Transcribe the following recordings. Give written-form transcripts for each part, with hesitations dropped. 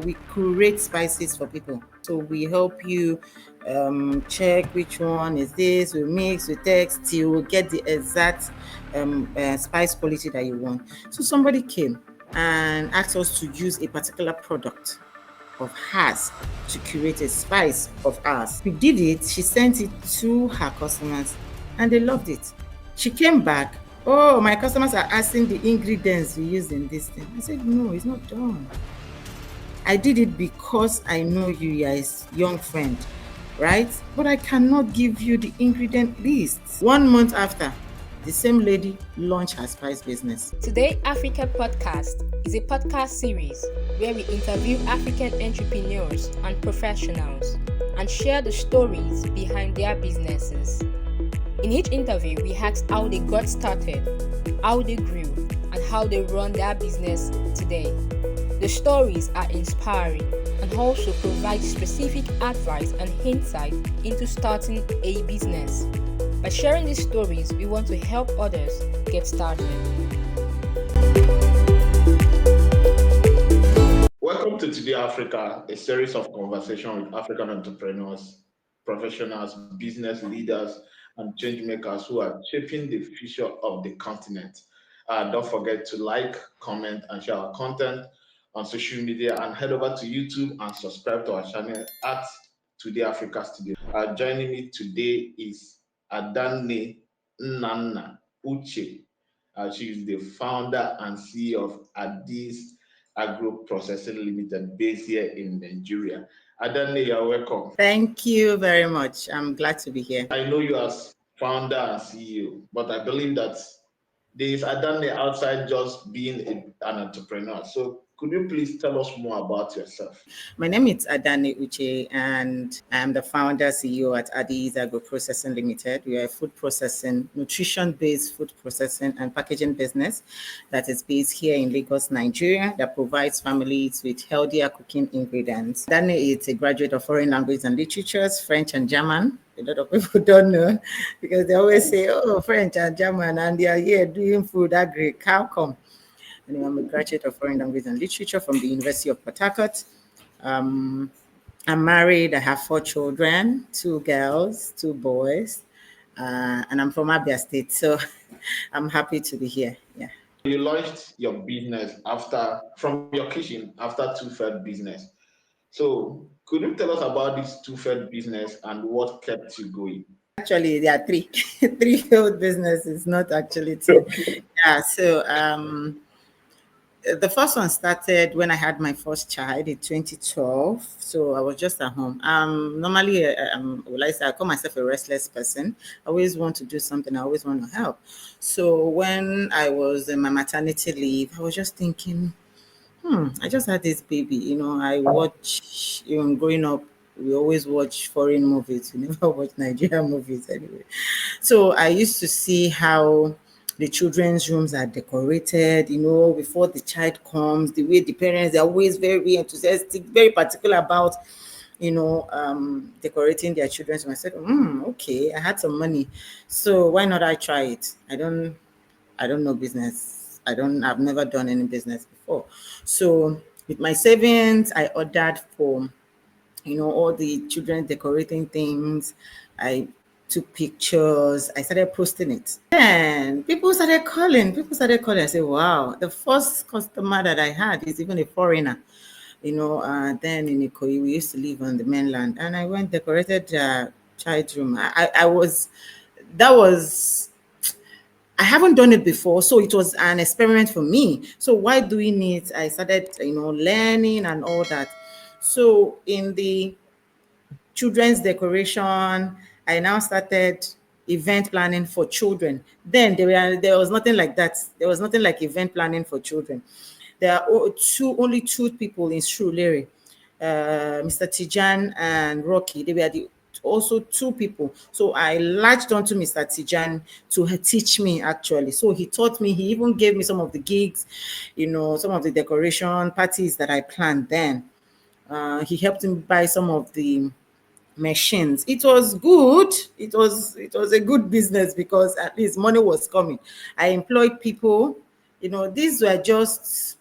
We curate spices for people. So we help you check which one is this, we mix, we text till we get the exact spice quality that you want. So somebody came and asked us to use a particular product of hers to curate a spice of ours. We did it, she sent it to her customers and they loved it. She came back, oh, my customers are asking the ingredients we use in this thing. I said, no, it's not done. I did it because I know you are a young friend, right? But I cannot give you the ingredient list. 1 month after, the same lady launched her spice business. Today Africa Podcast is a podcast series where we interview African entrepreneurs and professionals and share the stories behind their businesses. In each interview, we ask how they got started, how they grew, and how they run their business today. The stories are inspiring and also provide specific advice and insight into starting a business. By sharing these stories, we want to help others get started. Welcome to Today Africa, a series of conversation with African entrepreneurs, professionals, business leaders, and change makers who are shaping the future of the continent. Don't forget to like, comment, and share our content on social media, and head over to YouTube and subscribe to our channel at Today Africa Studio. Joining me today is Adanne Uche. She is the founder and CEO of Agro Processing Limited, based here in Nigeria. Adanne, you're welcome. Thank you very much. I'm glad to be here. I know you as founder and CEO, but I believe that there is Adanne outside just being an entrepreneur. So could you please tell us more about yourself? My name is Adanne Uche, and I'm the founder CEO at Agro Processing Limited. We are a food processing, nutrition-based food processing and packaging business that is based here in Lagos, Nigeria, that provides families with healthier cooking ingredients. Adanne is a graduate of foreign language and literatures, French and German. A lot of people don't know because they always say, oh, French and German, and they are here doing food agri. How come? And I'm a graduate of foreign language and literature from the University of Port Harcourt. I'm married. I have 4 children, 2 girls, 2 boys, and I'm from Abia State. So I'm happy to be here. Yeah. You launched your business from your kitchen after two-fed business. So could you tell us about this two-fed business and what kept you going? Actually, there are 3 3 failed businesses, not actually 2. Yeah. So the first one started when I had my first child in 2012. So I was just at home. Normally, I call myself a restless person. I always want to do something. I always want to help. So when I was in my maternity leave, I was just thinking, I just had this baby. I watch, even growing up, we always watch foreign movies. We never watch Nigerian movies anyway. So I used to see how the children's rooms are decorated, before the child comes, the way the parents are always very enthusiastic, very particular about, decorating their children's room. I said, okay, I had some money. So why not I try it? I don't know business. I've never done any business before. So with my savings, I ordered for, all the children decorating things. I took pictures. I started posting it. Then people started calling. I said, wow, the first customer that I had is even a foreigner. Then in Ikoyi, we used to live on the mainland. And I went decorated child's room. I haven't done it before, so it was an experiment for me. So while doing it, I started, learning and all that. So in the children's decoration, I now started event planning for children. Then there was nothing like that. There was nothing like event planning for children. There are only two people in Shrewsbury, Mr. Tijan and Rocky. They were also 2 people. So I latched onto Mr. Tijan to teach me actually. So he taught me. He even gave me some of the gigs, some of the decoration parties that I planned then. He helped me buy some of the machines. It was good. It was a good business because at least money was coming. I employed people. These were just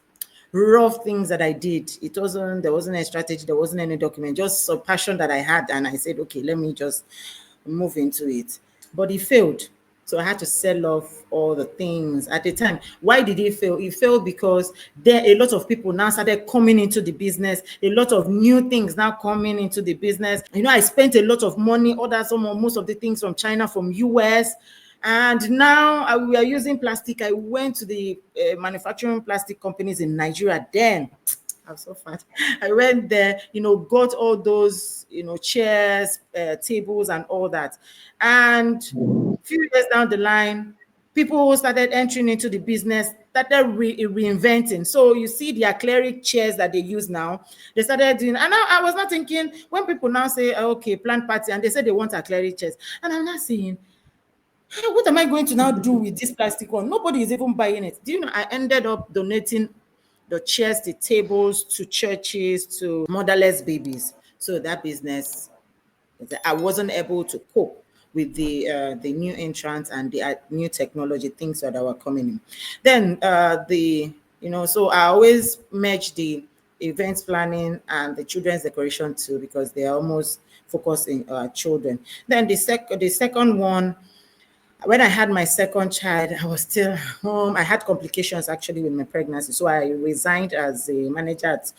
rough things that I did. There wasn't a strategy, there wasn't any document, just a passion that I had. And I said, okay, let me just move into it. But it failed. So I had to sell off all the things at the time. Why did it fail? It failed because there a lot of people now started coming into the business, a lot of new things now coming into the business. I spent a lot of money, ordered most of the things from China, from US. And now we are using plastic. I went to the manufacturing plastic companies in Nigeria then. I'm so fat. I went there, got all those, chairs, tables, and all that. And few years down the line, people who started entering into the business started reinventing. So you see the acrylic chairs that they use now, they started doing. And now I was not thinking, when people now say, okay, plant party, and they say they want acrylic chairs. And I'm not saying, "Hey, what am I going to now do with this plastic one? Nobody is even buying it." Do you know, I ended up donating the chairs, the tables to churches, to motherless babies. So that business, I wasn't able to cope with the new entrants and the new technology things that were coming in. Then so I always merge the events planning and the children's decoration too, because they are almost focusing children. Then the second one, when I had my second child, I was still home. I had complications actually with my pregnancy. So I resigned as a manager at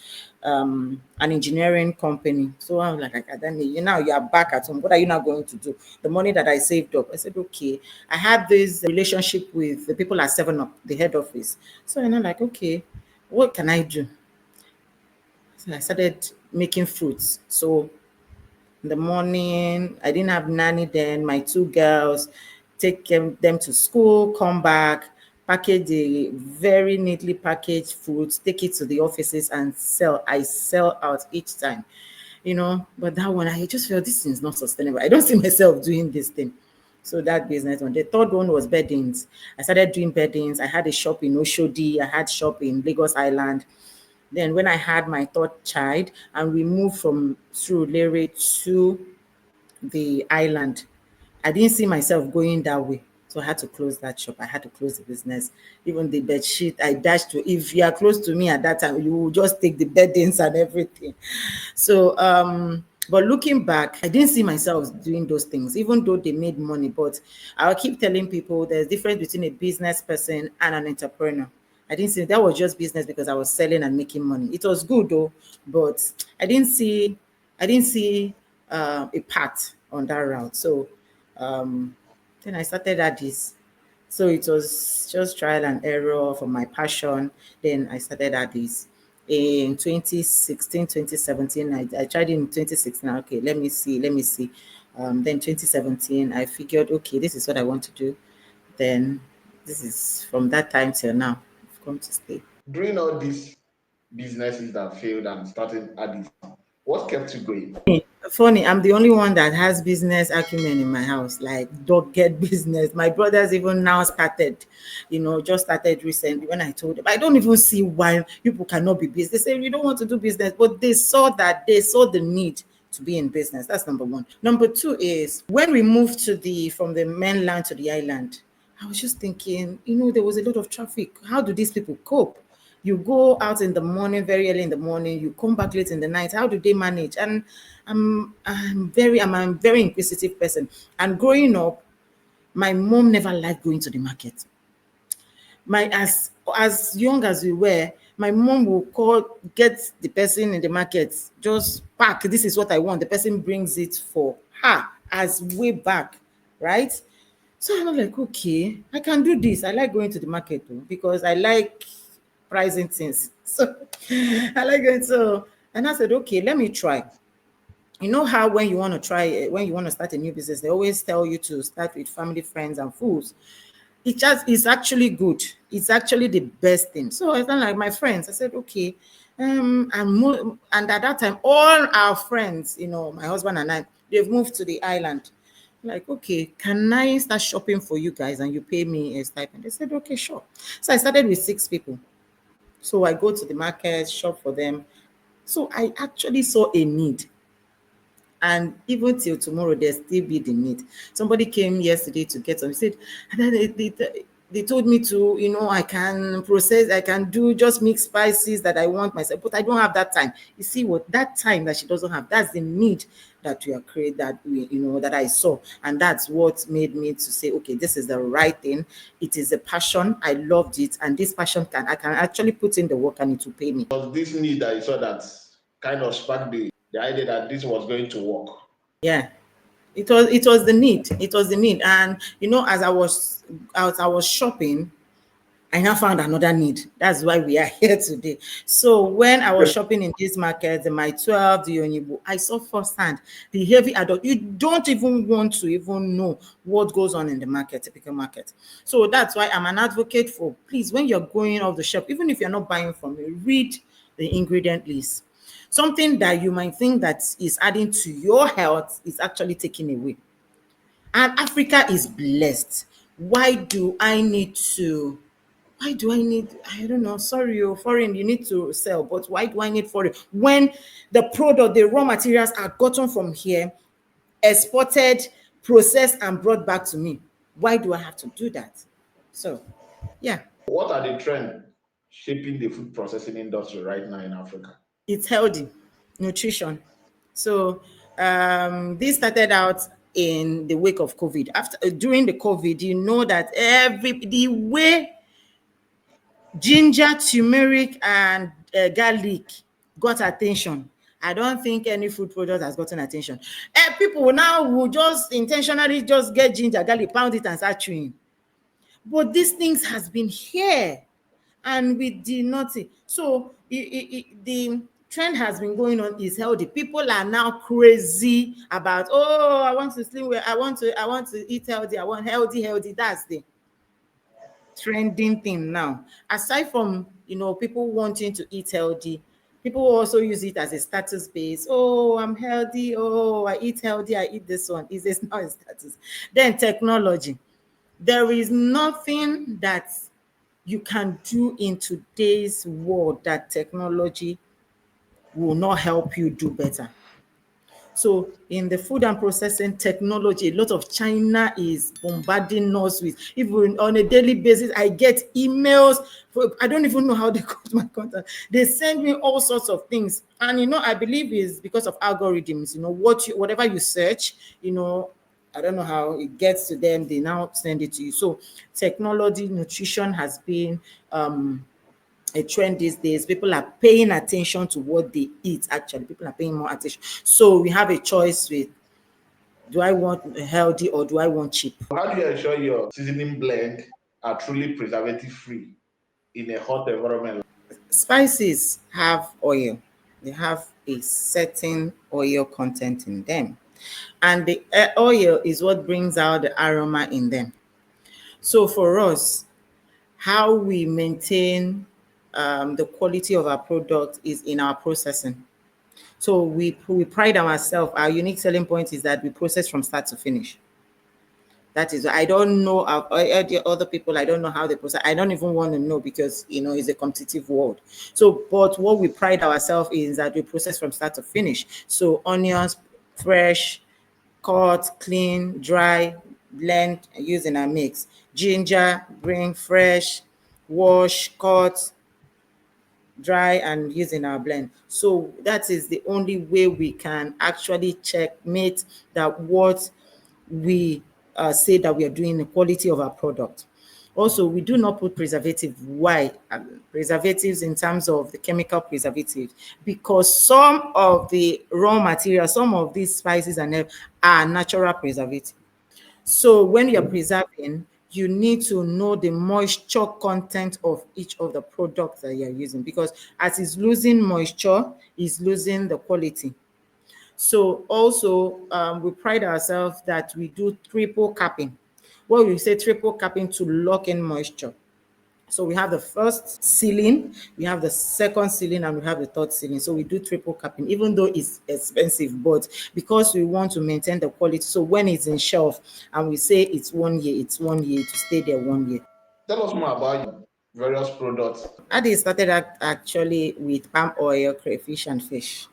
an engineering company. So I was like, Adanne, now you are back at home. What are you now going to do? The money that I saved up. I said, okay. I had this relationship with the people at 7 Up, the head office. So I'm like, okay, what can I do? So I started making fruits. So in the morning, I didn't have nanny then. My two girls, take them to school, come back, package the very neatly packaged foods, take it to the offices and sell. I sell out each time, But that one, I just felt this is not sustainable. I don't see myself doing this thing. So that business one. The third one was beddings. I started doing beddings. I had a shop in Oshodi. I had shop in Lagos Island. Then when I had my third child and we moved from Surulere to the island, I didn't see myself going that way. So I had to close that shop. I had to close the business. Even the bed sheet, I dashed to. If you are close to me at that time, you will just take the beddings and everything. So, but looking back, I didn't see myself doing those things, even though they made money. But I'll keep telling people there's a difference between a business person and an entrepreneur. I didn't see that was just business because I was selling and making money. It was good though, but I didn't see a path on that route. So um, then I started at this. So it was just trial and error for my passion. Then I started at this in 2016, 2017. I tried in 2016. Okay, let me see. Then 2017, I figured, okay, this is what I want to do. Then this is from that time till now. I've come to stay. During all these businesses that failed and starting at this, what kept you going? Funny, I'm the only one that has business acumen in my house, like dog get business. My brothers even now started, just started recently. When I told them, I don't even see why people cannot be business. They say you don't want to do business, but they saw the need to be in business. That's number one. Number two is when we moved from the mainland to the island, I was just thinking, there was a lot of traffic. How do these people cope? You go out in the morning, very early in the morning, you come back late in the night. How do they manage? And I'm a very inquisitive person. And growing up, my mom never liked going to the market. As young as we were, my mom will get the person in the market, just pack, this is what I want. The person brings it for her as way back, right? So I'm like, okay, I can do this. I like going to the market too, because I like pricing things. So I like going so, and I said, okay, let me try. You know how when you want to when you want to start a new business, they always tell you to start with family, friends, and fools. It's actually good. It's actually the best thing. So I felt like my friends. I said, okay, and at that time, all our friends, my husband and I, they've moved to the island. Like, okay, can I start shopping for you guys and you pay me a stipend? They said, okay, sure. So I started with 6 people. So I go to the market, shop for them. So I actually saw a need. And even till tomorrow, there still be the need. Somebody came yesterday to get some. He said, and then they told me to, I can process, I can do just mix spices that I want myself, but I don't have that time. You see what that time that she doesn't have, that's the need that we are create that we, that I saw. And that's what made me to say, okay, this is the right thing. It is a passion. I loved it. And this passion I can actually put in the work and it will pay me. It was this need that you saw that kind of sparked the idea that this was going to work. Yeah. It was the need. It was the need. And as I was shopping, I now found another need. That's why we are here today. So when I was shopping in this market, the My 12, the Onibo, I saw firsthand the heavy adult. You don't even want to even know what goes on in the market, typical market. So that's why I'm an advocate for, please, when you're going off the shop, even if you're not buying from me, read the ingredient list. Something that you might think that is adding to your health is actually taking away. And Africa is blessed. Why do I need, I don't know, sorry, foreign, you need to sell, but why do I need foreign? When the product, the raw materials are gotten from here, exported, processed, and brought back to me. Why do I have to do that? So, yeah, What are the trends shaping the food processing industry right now in Africa? it's healthy, nutrition. So, this started out in the wake of COVID. During the COVID, you know that the way ginger, turmeric, and garlic got attention. I don't think any food product has gotten attention. People now will just intentionally just get ginger, garlic, pound it and start chewing. But these things has been here and we did nothing. So the trend has been going on is healthy. People are now crazy about, oh, I want to slim well, I want to eat healthy, I want healthy. That's the trending thing now. Aside from people wanting to eat healthy, people also use it as a status base. Oh, I'm healthy. Oh, I eat healthy. I eat this one. Is this now a status? Then technology. There is nothing that you can do in today's world that technology will not help you do better. So in the food and processing technology, a lot of China is bombarding us with, even on a daily basis, I get emails. I don't even know how they got my contact. They send me all sorts of things. And, I believe is because of algorithms, whatever you search, I don't know how it gets to them. They now send it to you. So technology, nutrition has been a trend these days. People are paying attention to what they eat. Actually, people are paying more attention. So we have a choice with, do I want healthy or do I want cheap? How do you ensure your seasoning blend are truly preservative free in a hot environment? Spices have oil. They have a certain oil content in them. And the oil is what brings out the aroma in them. So for us, how we maintain the quality of our product is in our processing. So we pride ourselves. Our unique selling point is that we process from start to finish. That is, I don't know the other people. I don't know how they process. I don't even want to know because it's a competitive world. So, but what we pride ourselves is that we process from start to finish. So onions, fresh, cut, clean, dry, blend, use in a mix. Ginger, bring fresh, wash, cut, dry, and use in our blend. So that is the only way we can actually checkmate that what we say that we are doing, the quality of our product. Also, we do not put preservative. Why? Preservatives in terms of the chemical preservative, because some of the raw materials, some of these spices are natural preservative. So when you're preserving, you need to know the moisture content of each of the products that you're using, because as it's losing moisture, it's losing the quality. So also, we pride ourselves that we do triple capping. What we say triple capping to lock in moisture. So we have the first sealing, we have the second sealing, and we have the third sealing. So we do triple capping, even though it's expensive, but because we want to maintain the quality. So when it's in shelf and we say it's 1 year, it's 1 year to stay there 1 year. Tell us more about your various products. Adi started actually with palm oil, crayfish, and fish.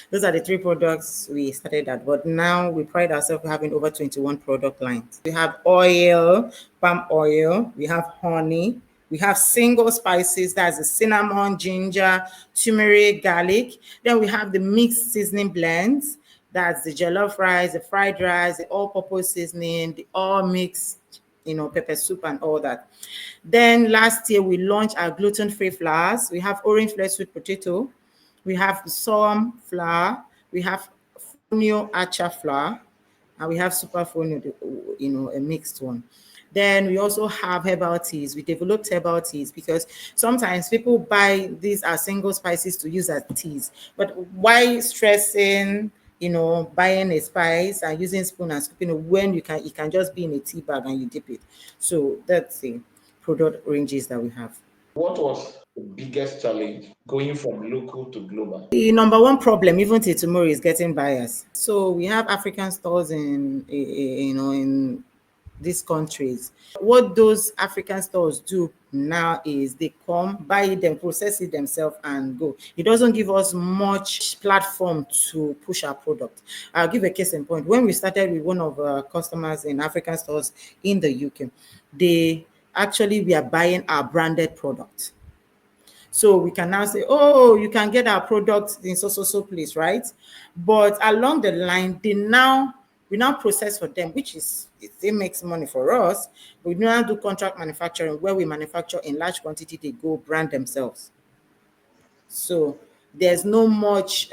Those are the three products we started at. But now we pride ourselves having over 21 product lines. We have oil, palm oil, we have honey, we have single spices, that's the cinnamon, ginger, turmeric, garlic. Then we have the mixed seasoning blends, that's the jollof rice, the fried rice, the all-purpose seasoning, the all mixed, pepper soup and all that. Then last year we launched our gluten-free flours. We have orange flakes sweet potato, we have some flour, we have fonio acha flour, and we have super fonio, a mixed one. Then we also have herbal teas. We developed herbal teas because sometimes people buy these as single spices to use as teas. But why stressing, buying a spice and using spoon and scooping it when it can just be in a tea bag and you dip it. So that's the product ranges that we have. What was the biggest challenge going from local to global? The number one problem, even till tomorrow, is getting buyers. So we have African stores in these countries. What those African stores do now is they come, buy it, then process it themselves and go. It doesn't give us much platform to push our product. I'll give a case in point. When we started with one of our customers in African stores in the UK, we are buying our branded product. So we can now say, oh, you can get our product in so place, right? But along the line, we now process for them, which is it still makes money for us. But we now do contract manufacturing where we manufacture in large quantity, they go brand themselves. So there's no much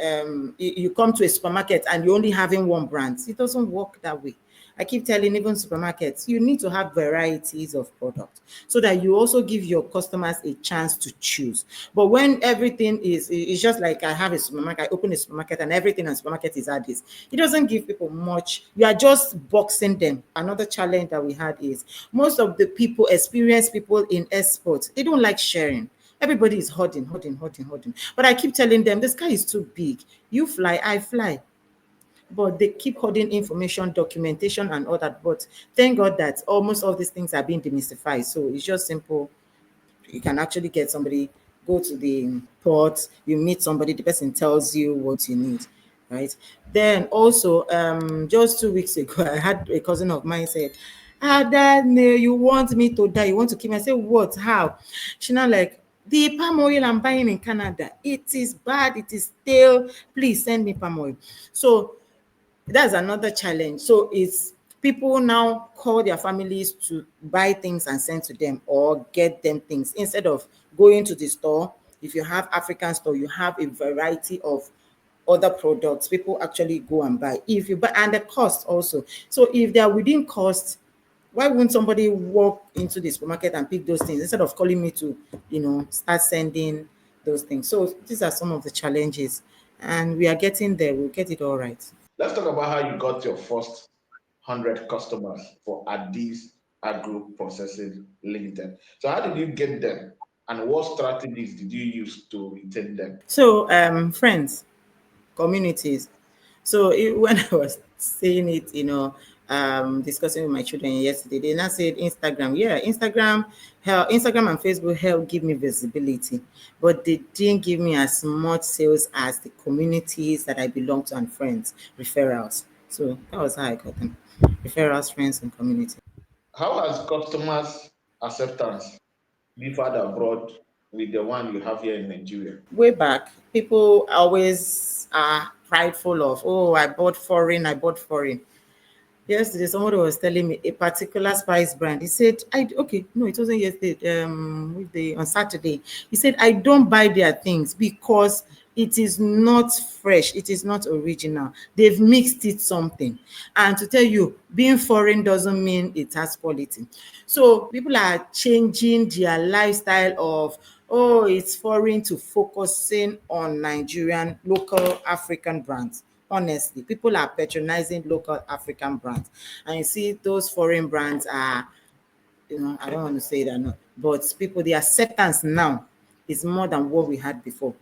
you come to a supermarket and you're only having one brand. It doesn't work that way. I keep telling even supermarkets, you need to have varieties of products so that you also give your customers a chance to choose. But when everything is just like I have a supermarket, I open a supermarket and everything in the supermarket is at this, it doesn't give people much. You are just boxing them. Another challenge that we had is most of the people, experienced people in exports, they don't like sharing. Everybody is hoarding. But I keep telling them the sky is too big. You fly, I fly. But they keep holding information, documentation, and all that. But thank God that almost all these things are being demystified. So it's just simple. You can actually get somebody, go to the port, you meet somebody, the person tells you what you need, right? Then also, just 2 weeks ago, I had a cousin of mine said, Adanne, you want me to die? You want to kill me? I said, what? How? She now like, the palm oil I'm buying in Canada, it is bad, it is stale. Please send me palm oil. So that's another challenge. So it's people now call their families to buy things and send to them or get them things instead of going to the store. If you have African store, you have a variety of other products people actually go and buy. If you buy, and the cost also. So if they are within cost, why wouldn't somebody walk into the supermarket and pick those things instead of calling me to, start sending those things? So these are some of the challenges, and we are getting there. We'll get it all right. Let's talk about how you got your first 100 customers for Addis Agro Processing Limited. So, how did you get them, and what strategies did you use to retain them? So, friends, communities. So when I was saying it, discussing with my children yesterday, they now said Instagram. Yeah, Instagram and Facebook help give me visibility, but they didn't give me as much sales as the communities that I belong to and friends, referrals. So that was how I got them. Referrals, friends, and community. How has customers' acceptance differed abroad with the one you have here in Nigeria? Way back, people always are prideful of, oh, I bought foreign. Yesterday, somebody was telling me a particular spice brand. He said, okay, no, it wasn't yesterday, on Saturday. He said, I don't buy their things because it is not fresh, it is not original. They've mixed it something. And to tell you, being foreign doesn't mean it has quality. So people are changing their lifestyle of, oh, it's foreign to focusing on Nigerian, local African brands. Honestly, people are patronizing local African brands, and you see those foreign brands are, I don't want to say that, no, but people, the acceptance now is more than what we had before,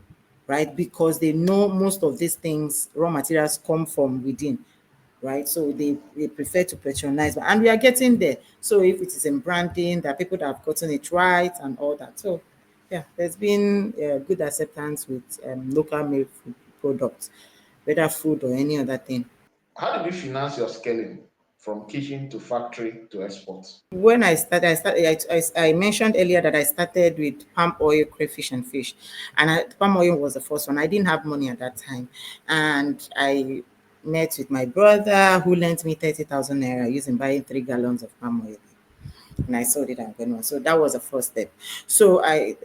right? Because they know most of these things, raw materials, come from within, right? So they prefer to patronize, and we are getting there. So if it is in branding, that people that have gotten it right and all that. So yeah, there's been good acceptance with local made food products. whether food or any other thing. How did you finance your scaling from kitchen to factory to export? When I mentioned earlier that I started with palm oil, crayfish, and fish, and palm oil was the first one. I didn't have money at that time, and I met with my brother who lent me 30,000 naira using buying 3 gallons of palm oil, and I sold it and went on. So that was the first step. So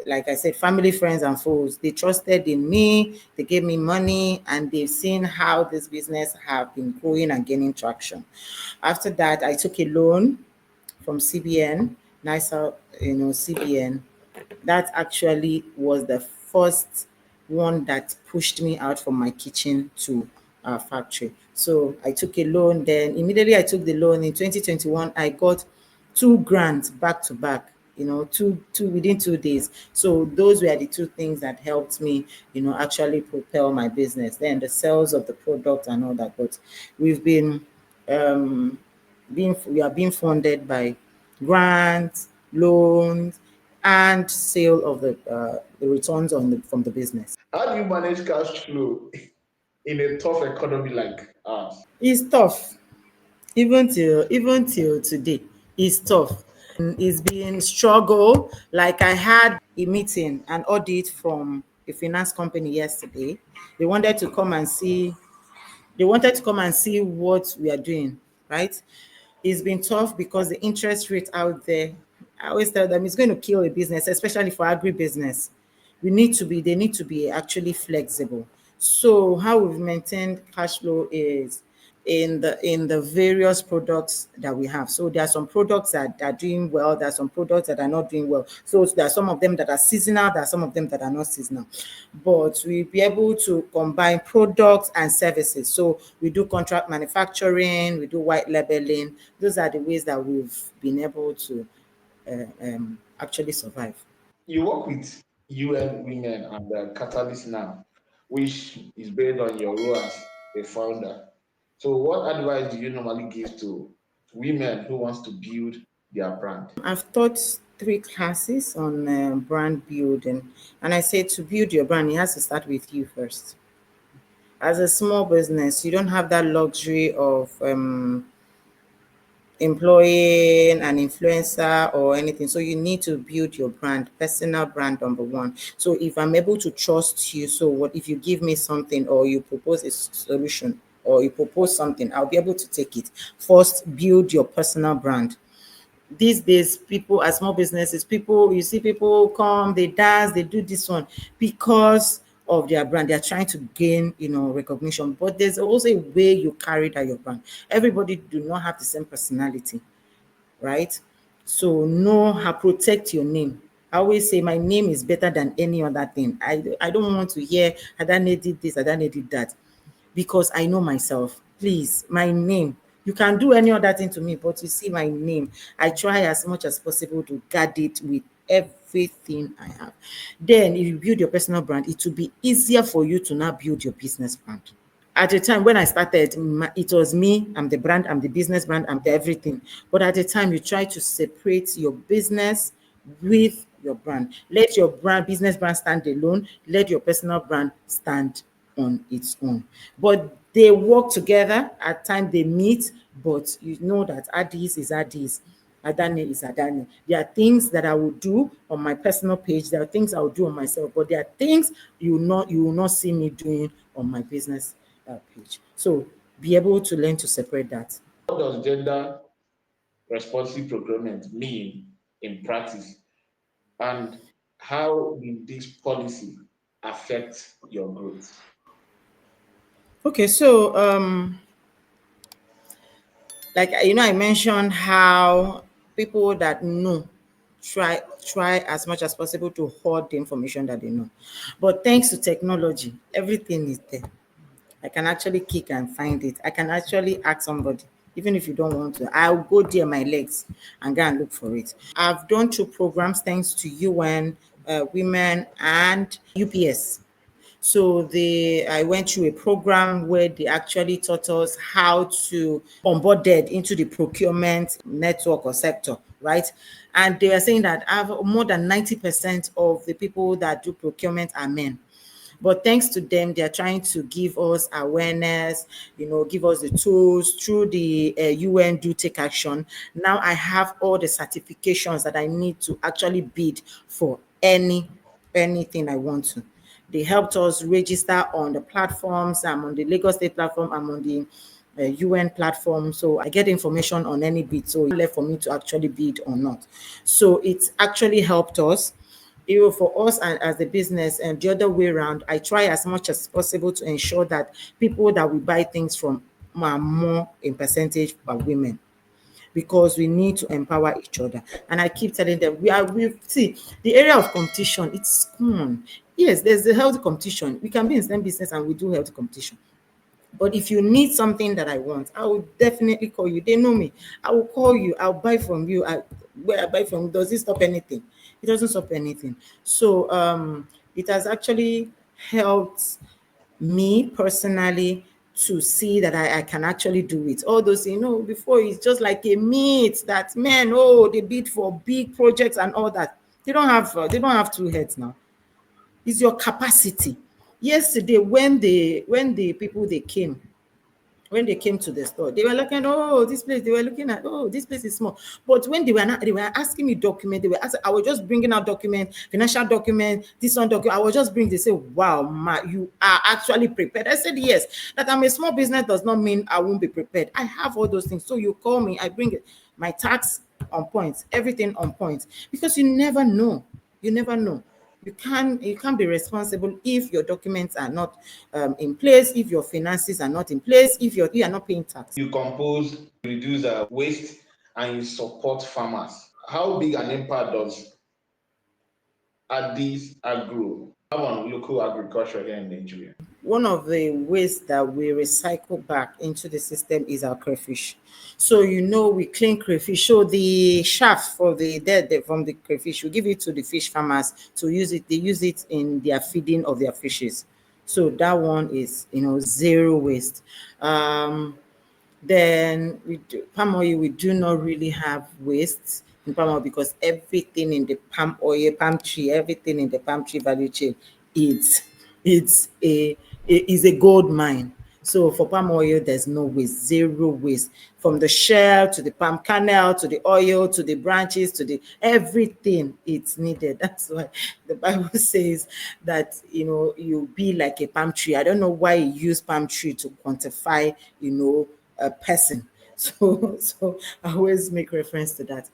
like I said, family, friends, and foes, they trusted in me, they gave me money, and they've seen how this business have been growing and gaining traction. After that, I took a loan from CBN, nicer, CBN. That actually was the first one that pushed me out from my kitchen to factory. So I took a loan. Then immediately I took the loan in 2021. I got two grants back to back. Two within 2 days. So those were the two things that helped me, actually propel my business. Then the sales of the product and all that. But we've been um, we are being funded by grants, loans, and sale of the returns from the business. How do you manage cash flow in a tough economy like ours? It's tough, even till today. It's tough. It's been struggle. Like I had a meeting, an audit from a finance company yesterday. They wanted to come and see They wanted to come and see what we are doing, right? It's been tough because the interest rate out there, I always tell them it's going to kill a business, especially for agribusiness. They need to be actually flexible. So how we've maintained cash flow is in the various products that we have. So there are some products that are doing well, there are some products that are not doing well. So there are some of them that are seasonal, there are some of them that are not seasonal. But we'll be able to combine products and services. So we do contract manufacturing, we do white labeling. Those are the ways that we've been able to actually survive. You work with UN Women and Catalyst now, which is based on your role as a founder. So, what advice do you normally give to women who wants to build their brand? I've taught 3 classes on brand building, and I say to build your brand, it has to start with you first. As a small business, you don't have that luxury of employing an influencer or anything. So you need to build your brand, personal brand number one. So if I'm able to trust you, so what if you give me something or you propose a solution or you propose something, I'll be able to take it. First, build your personal brand. These days, people as small businesses, people you see people come, they dance, they do this one because of their brand. They're trying to gain, recognition. But there's also a way you carry that your brand. Everybody do not have the same personality, right? So know how protect your name. I always say my name is better than any other thing. I don't want to hear Adanne did this, Adanne did that, because I know myself. Please, my name. You can do any other thing to me, but you see my name. I try as much as possible to guard it with everything I have. Then, if you build your personal brand, it will be easier for you to now build your business brand. At the time when I started, it was me, I'm the brand, I'm the business brand, I'm the everything. But at the time, you try to separate your business with your brand. Let your business brand stand alone. Let your personal brand stand on its own. But they work together. At times they meet, but you know that Addis is Addis. Adanne is Adanne. There are things that I will do on my personal page. There are things I will do on myself, but there are things you will not see me doing on my business page. So be able to learn to separate that. What does gender responsive procurement mean in practice? And how will this policy affect your growth? Okay, so like I mentioned how people that know try as much as possible to hoard the information that they know. But thanks to technology, everything is there. I can actually kick and find it. I can actually ask somebody, even if you don't want to. I'll go there my legs and go and look for it. I've done 2 programs thanks to UN Women and UPS. So I went through a program where they actually taught us how to onboarded into the procurement network or sector, right? And they were saying that more than 90% of the people that do procurement are men. But thanks to them, they are trying to give us awareness, give us the tools through the UN Do Take Action. Now I have all the certifications that I need to actually bid for anything I want to. They helped us register on the platforms. I'm on the Lagos State platform. I'm on the UN platform. So I get information on any bid. So it's left for me to actually bid or not. So it's actually helped us. For us and as a business, and the other way around, I try as much as possible to ensure that people that we buy things from are more in percentage by women, because we need to empower each other. And I keep telling them, we see the area of competition, it's common. Yes, there's a healthy competition. We can be in the same business and we do healthy competition. But if you need something that I want, I will definitely call you. They know me. I will call you. I'll buy from you. Where I buy from, does it stop anything? It doesn't stop anything. So it has actually helped me personally to see that I can actually do it. All those, before it's just like a myth that men, they bid for big projects and all that. They don't have two heads now. It's your capacity. Yesterday, when the people they came, when they came to the store, they were looking, this place, they were looking at, this place is small. But when they were asking me document, they were asking, I was just bringing out document, financial document, this one document, I was just bringing, they say, wow, ma, you are actually prepared. I said, yes, that I'm a small business does not mean I won't be prepared. I have all those things. So you call me, I bring it, my tax on point, everything on point, because you never know. You never know. You can't be responsible if your documents are not in place, if your finances are not in place, if you are not paying tax. You compose, reduce waste, and you support farmers. How big an impact does Addis Agro have on local agriculture here in Nigeria? One of the ways that we recycle back into the system is our crayfish. So we clean crayfish. So the shaft for the dead from the crayfish, we give it to the fish farmers to use it. They use it in their feeding of their fishes. So that one is zero waste. Then palm oil, we do not really have waste in palm oil, because everything in the palm oil, palm tree, everything in the palm tree value chain, it's it's is a gold mine. So for palm oil, there's no waste, zero waste. From the shell to the palm kernel to the oil to the branches to the everything, it's needed. That's why the Bible says that you be like a palm tree. I don't know why you use palm tree to quantify a person. So I always make reference to that.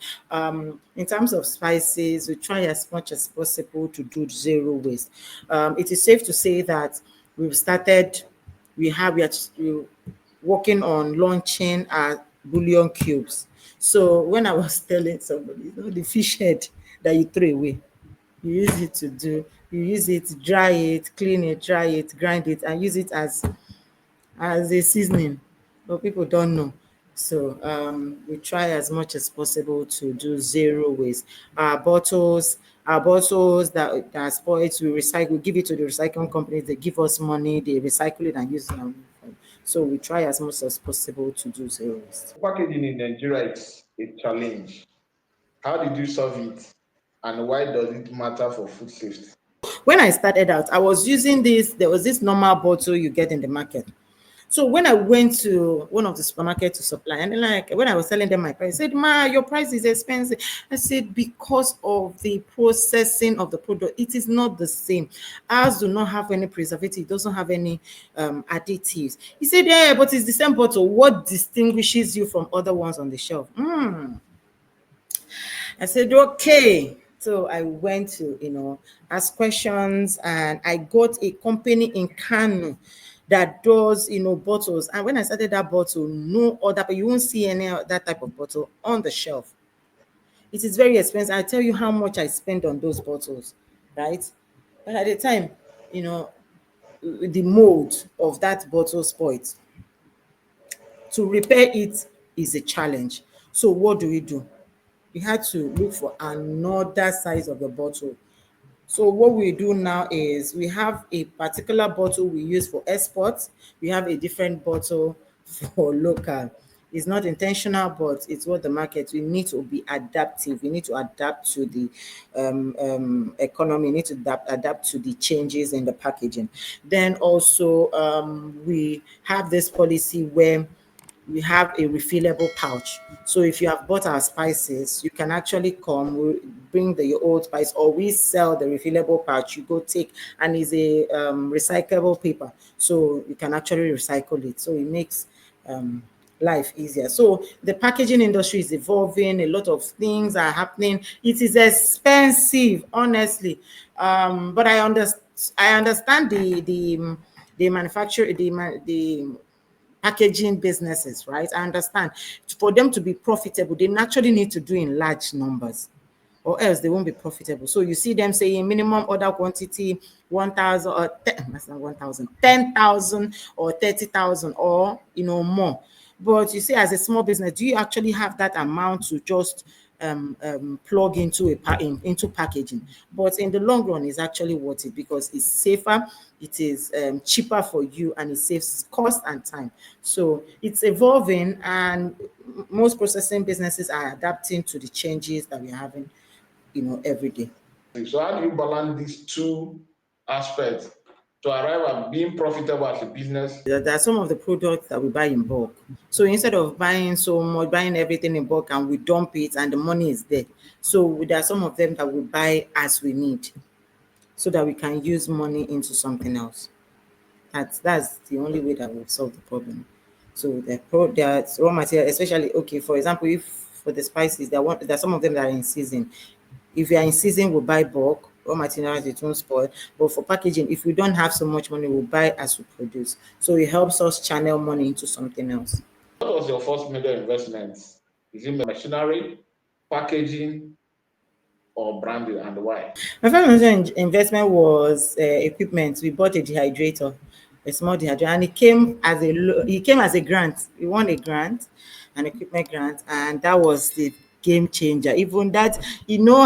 In terms of spices, we try as much as possible to do zero waste. It is safe to say that we've started, we're working on launching our bouillon cubes. So when I was telling somebody, the fish head that you throw away, you use it, dry it, clean it, dry it, grind it, and use it as a seasoning, but people don't know. So we try as much as possible to do zero waste. Our bottles that are spoiled, we recycle, we give it to the recycling companies. They give us money, they recycle it and use it. So we try as much as possible to do zero waste. Packaging in Nigeria is a challenge. How did you solve it? And why does it matter for food safety? When I started out, I was using this. There was this normal bottle you get in the market. So when I went to one of the supermarket to supply, and then like when I was telling them my price, I said, "Ma, your price is expensive." I said, "Because of the processing of the product, it is not the same. Ours do not have any preservative, it doesn't have any additives." He said, "Yeah, but it's the same bottle. What distinguishes you from other ones on the shelf?" I said, okay. So I went to, ask questions, and I got a company in Kano that does, bottles. And when I started that bottle, no other, but you won't see any of that type of bottle on the shelf. It is very expensive. I tell you how much I spend on those bottles, right? But at the time, you know, the mold of that bottle spoiled. To repair it is a challenge. So what do? We had to look for another size of the bottle. So what we do now is we have a particular bottle we use for export. We have a different bottle for local. It's not intentional, but it's what the market. We need to be adaptive. We need to adapt to the economy. We need to adapt to the changes in the packaging. Then also, we have this policy where we have a refillable pouch. So if you have bought our spices, you can actually come, we bring the your old spice, or we sell the refillable pouch. You go take, and it's a recyclable paper, so you can actually recycle it. So it makes life easier. So the packaging industry is evolving. A lot of things are happening. It is expensive, honestly, but I understand the manufacturer, the packaging businesses, right? I understand. For them to be profitable, they naturally need to do in large numbers, or else they won't be profitable. So you see them saying minimum order quantity 1,000 or 10, that's not 1,000, 10,000 or 30,000 or more. But you see, as a small business, do you actually have that amount to just plug into into packaging? But in the long run, it's actually worth it because it's safer, it is cheaper for you, and it saves cost and time. So it's evolving, and most processing businesses are adapting to the changes that we're having, every day. So how do you balance these two aspects to arrive at being profitable as a business? There are some of the products that we buy in bulk. So instead of buying so much, buying everything in bulk and we dump it and the money is there. So there are some of them that we buy as we need so that we can use money into something else. That's the only way that will solve the problem. So there's raw material, especially, okay, for example, if for the spices, there are some of them that are in season. If you are in season, we'll buy bulk raw materials, it won't spoil. But for packaging, if we don't have so much money, we'll buy as we produce. So it helps us channel money into something else. What was your first major investment? Is it machinery, packaging, or branding, and why? My first major investment was equipment. We bought a dehydrator, a small dehydrator, and it came as a grant. We won a grant, an equipment grant, and that was the game changer. Even that,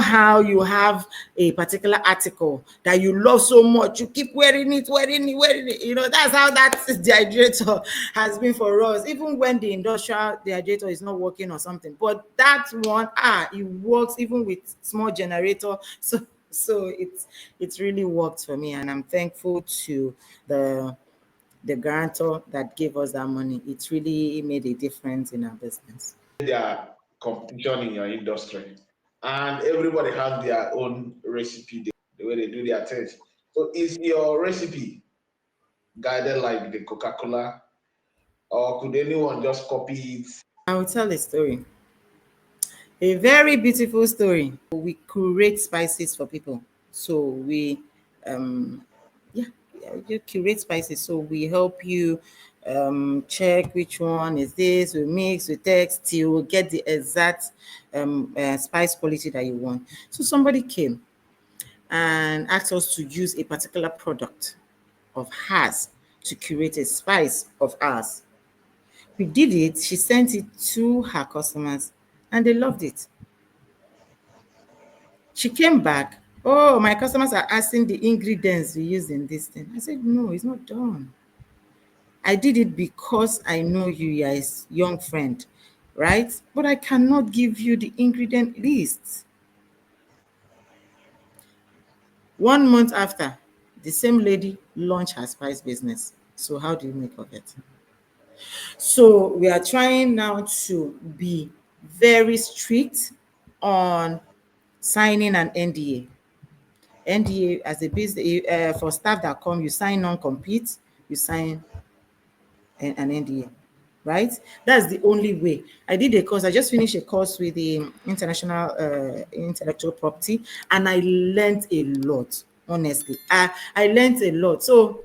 how you have a particular article that you love so much, you keep wearing it. That's how that dehydrator has been for us. Even when the industrial dehydrator is not working or something, but that one, it works even with small generator. So it's really worked for me, and I'm thankful to the guarantor that gave us that money. It really made a difference in our business. Their competition in your industry, and everybody has their own recipe, the way they do their things. So is your recipe guided like the Coca-Cola, or could anyone just copy it? I will tell a story, a very beautiful story. We curate spices for people. So yeah, you curate spices. So we help you check which one is this. We mix, we text till we get the exact spice quality that you want. So somebody came and asked us to use a particular product of hers to curate a spice of ours. We did it. She sent it to her customers, and they loved it. She came back. Oh, my customers are asking the ingredients we use in this thing. I said, no, it's not done. I did it because I know you are a young friend, right? But I cannot give you the ingredient list. 1 month after, the same lady launched her spice business. So how do you make of it? So we are trying now to be very strict on signing an NDA. NDA as a business, for staff that come, you sign non-compete, you sign an NDA, right? That's the only way. I did a course. I just finished a course with the international intellectual property, and I learned a lot. Honestly, I learned a lot. So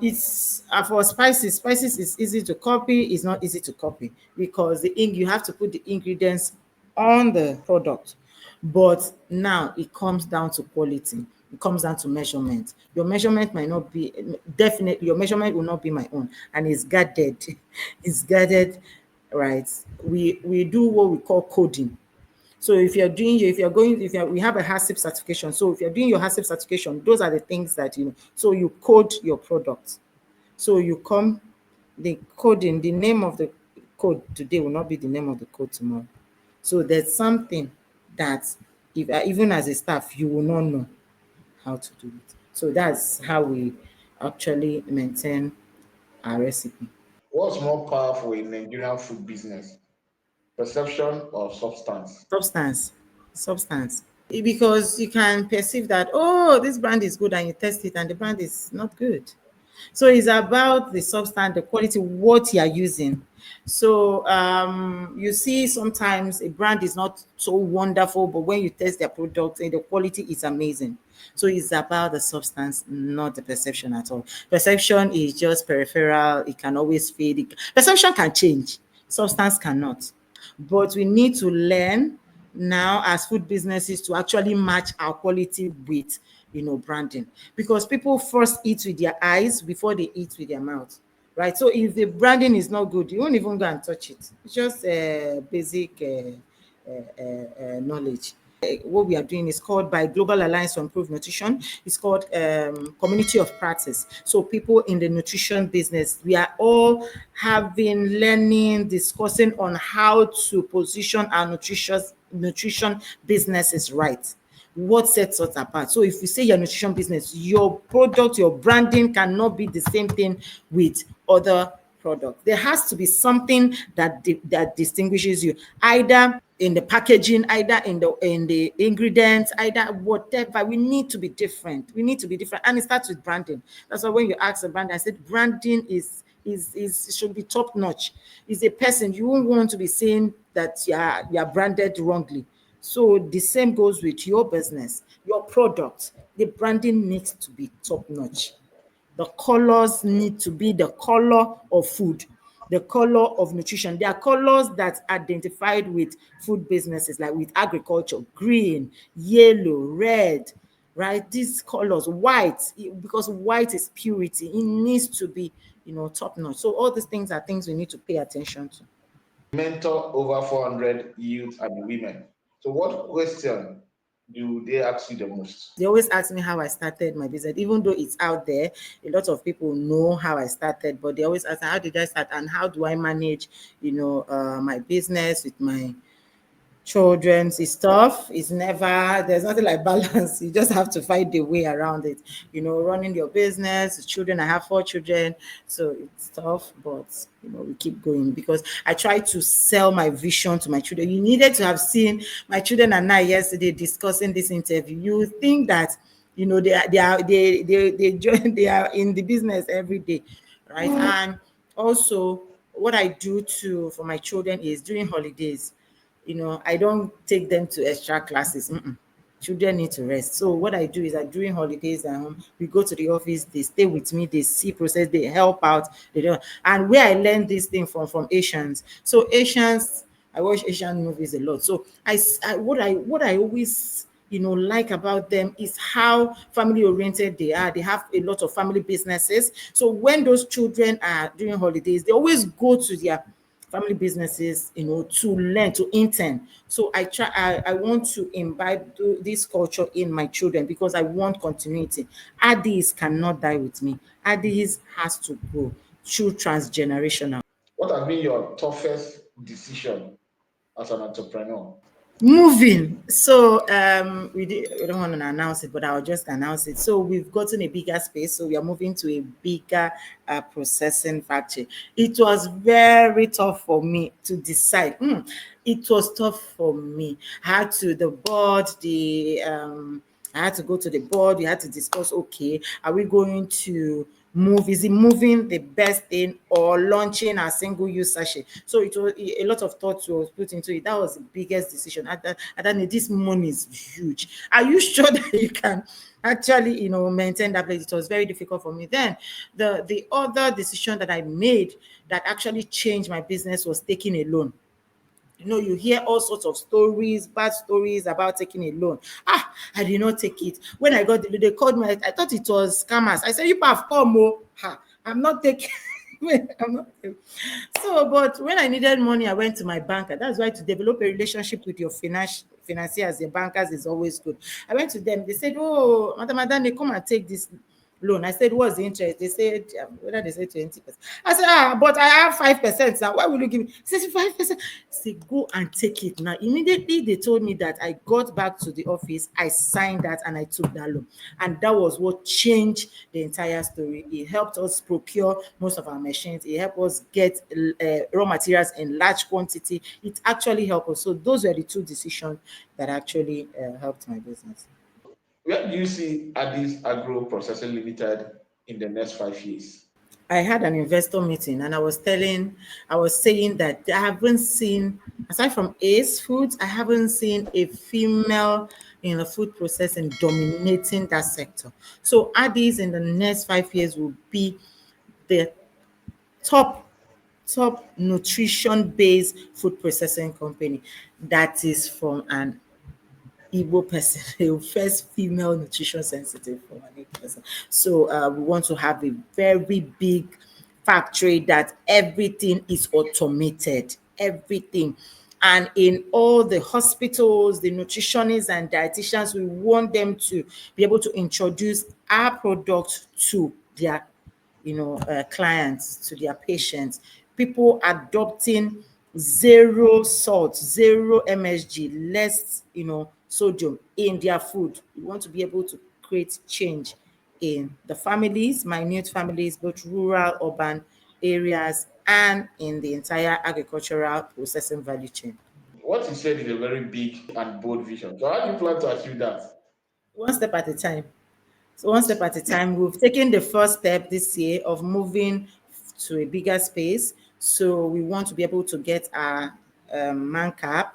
it's for spices. Spices is easy to copy. It's not easy to copy because you have to put the ingredients on the product. But now it comes down to quality. It comes down to measurement. Your measurement might not be definitely your measurement will not be my own, and it's guarded. It's guarded, right? We do what we call coding. So we have a HACCP certification. So if you're doing your HACCP certification, those are the things that So you code your product. So you come, the coding, the name of the code today will not be the name of the code tomorrow. So there's something that if even as a staff you will not know how to do it. So that's how we actually maintain our recipe. What's more powerful in Nigerian food business, perception or substance? Substance, substance. Because you can perceive that, oh, this brand is good, and you test it and the brand is not good. So it's about the substance, the quality, what you are using. So you see sometimes a brand is not so wonderful, but when you test their product, the quality is amazing. So it's about the substance, not the perception at all. Perception is just peripheral. It can always fade. Perception can change. Substance cannot. But we need to learn now as food businesses to actually match our quality with branding, because people first eat with their eyes before they eat with their mouth, right? So if the branding is not good, you won't even go and touch it. It's just basic knowledge. What we are doing is called, by Global Alliance to Improve Nutrition, it's called community of practice. So people in the nutrition business, we are all having learning, discussing on how to position our nutrition businesses right. What sets us apart? So if you say your nutrition business, your product, your branding cannot be the same thing with other products. There has to be something that distinguishes you, either in the packaging, either in the ingredients, either whatever. We need to be different. We need to be different, and it starts with branding. That's why when you ask a brand, I said branding is should be top notch. Is a person, you won't want to be saying that you are branded wrongly. So the same goes with your business, your product. The branding needs to be top notch. The colors need to be the color of food, the color of nutrition. There are colors that identified with food businesses, like with agriculture: green, yellow, red, right? These colors, white, because white is purity. It needs to be, top notch. So all these things are things we need to pay attention to. Mentor over 400 youth and women. So, what question do they ask you the most? They always ask me how I started my business, even though it's out there. A lot of people know how I started, but they always ask, how did I start and how do I manage, my business with my children's stuff. Is never, there's nothing like balance. You just have to find the way around it. Running your business, children. I have 4 children, so it's tough, but we keep going, because I try to sell my vision to my children. You needed to have seen my children and I yesterday discussing this interview. You think that they are in the business every day, right? And also, what I do to for my children is, during holidays, I don't take them to extra classes. Children need to rest. So what I do is that during holidays, we go to the office, they stay with me, they see process, they help out, they don't. And where I learned this thing from Asians. So Asians, I watch Asian movies a lot. So what I always like about them is how family oriented they are. They have a lot of family businesses. So when those children are during holidays, they always go to their family businesses, to learn, to intern. So I want to imbibe this culture in my children, because I want continuity. Addis cannot die with me. Addis has to grow through transgenerational. What has been your toughest decision as an entrepreneur? Moving. So we don't want to announce it, but I'll just announce it. So we've gotten a bigger space. So we are moving to a bigger processing factory. It was very tough for me to decide. It was tough for me. I had to the board, the I had to go to the board. We had to discuss, okay, are we going to move? Is it moving the best thing, or launching a single use sachet? So it was a lot of thought was put into it. That was the biggest decision. And this money is huge. Are you sure that you can actually, maintain that place? It was very difficult for me. Then the other decision that I made that actually changed my business was taking a loan. You hear all sorts of stories, bad stories about taking a loan. I did not take it. When I got the loan, they called me. I thought it was scammers. I said, you have come, I'm not taking. I'm not. So, but when I needed money, I went to my banker. That's why to develop a relationship with your financiers, your bankers, is always good. I went to them. They said, oh, Madam Adanne, come and take this loan. I said, what's the interest? They said, whether they said 20%. I said, but I have 5% now. Why will you give me? He said, 5%. I said, go and take it now. Immediately they told me that. I got back to the office, I signed that, and I took that loan. And that was what changed the entire story. It helped us procure most of our machines. It helped us get raw materials in large quantity. It actually helped us. So those were the two decisions that actually helped my business. Where do you see Addis Agro Processing Limited in the next 5 years? I had an investor meeting and I was saying that I haven't seen, aside from Ace Foods, I haven't seen a female in the food processing dominating that sector. So Addis in the next 5 years will be the top nutrition based food processing company that is from an Igbo person, a first female nutrition sensitive from an Igbo person. So we want to have a very big factory that everything is automated, everything. And in all the hospitals, the nutritionists and dietitians, we want them to be able to introduce our product to their clients, to their patients, people adopting zero salt, zero MSG, less, sodium in their food. We want to be able to create change in the families, minute families, both rural, urban areas, and in the entire agricultural processing value chain. What you said is a very big and bold vision. So how do you plan to achieve that? One step at a time. So one step at a time. We've taken the first step this year of moving to a bigger space. So we want to be able to get our man cap.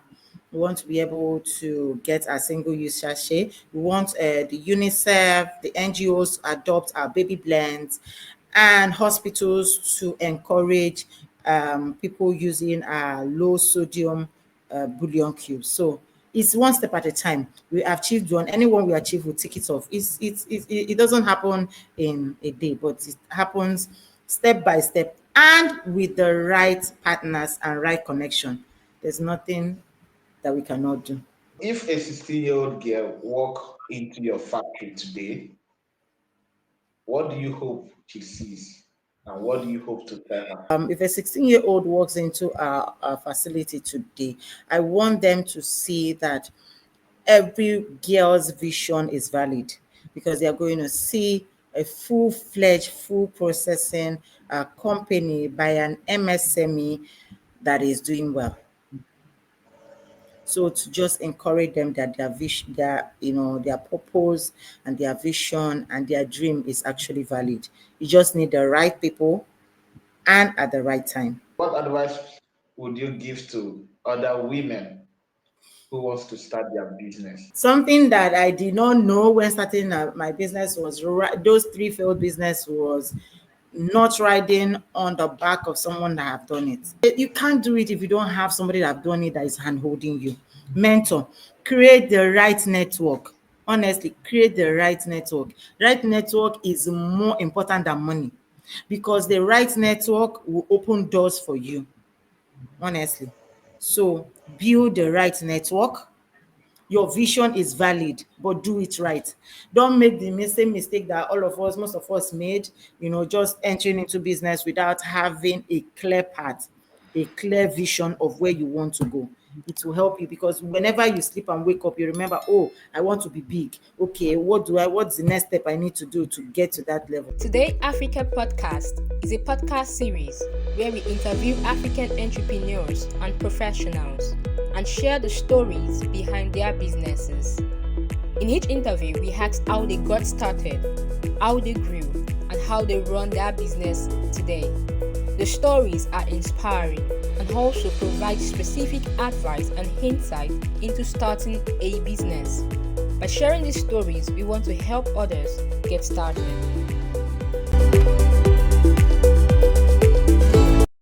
We want to be able to get our single-use sachet. We want the UNICEF, the NGOs to adopt our baby blends, and hospitals to encourage people using low sodium bouillon cubes. So it's one step at a time. We achieved one. Anyone we achieve will take it off. It doesn't happen in a day, but it happens step by step and with the right partners and right connection. There's nothing that we cannot do. If a 16-year-old girl walk into your factory today, what do you hope she sees? And what do you hope to tell her? If a 16-year-old walks into our facility today, I want them to see that every girl's vision is valid because they are going to see a full-fledged, full processing company by an MSME that is doing well. So to just encourage them that their vision, their purpose and their vision and their dream is actually valid. You just need the right people and at the right time. What advice would you give to other women who wants to start their business? Something that I did not know when starting my business was those three failed business was not riding on the back of someone that have done it. You can't do it if you don't have somebody that have done it that is hand holding you. Mentor, create the right network. Honestly, create the right network. Right network is more important than money because the right network will open doors for you. Honestly. So build the right network. Your vision is valid, but do it right. Don't make the same mistake that most of us made, just entering into business without having a clear path, a clear vision of where you want to go. It will help you because whenever you sleep and wake up, you remember, oh, I want to be big. Okay, what's the next step I need to do to get to that level? Today Africa Podcast is a podcast series where we interview African entrepreneurs and professionals and share the stories behind their businesses. In each interview, we ask how they got started, how they grew, and how they run their business today. The stories are inspiring and also provide specific advice and insight into starting a business. By sharing these stories, we want to help others get started.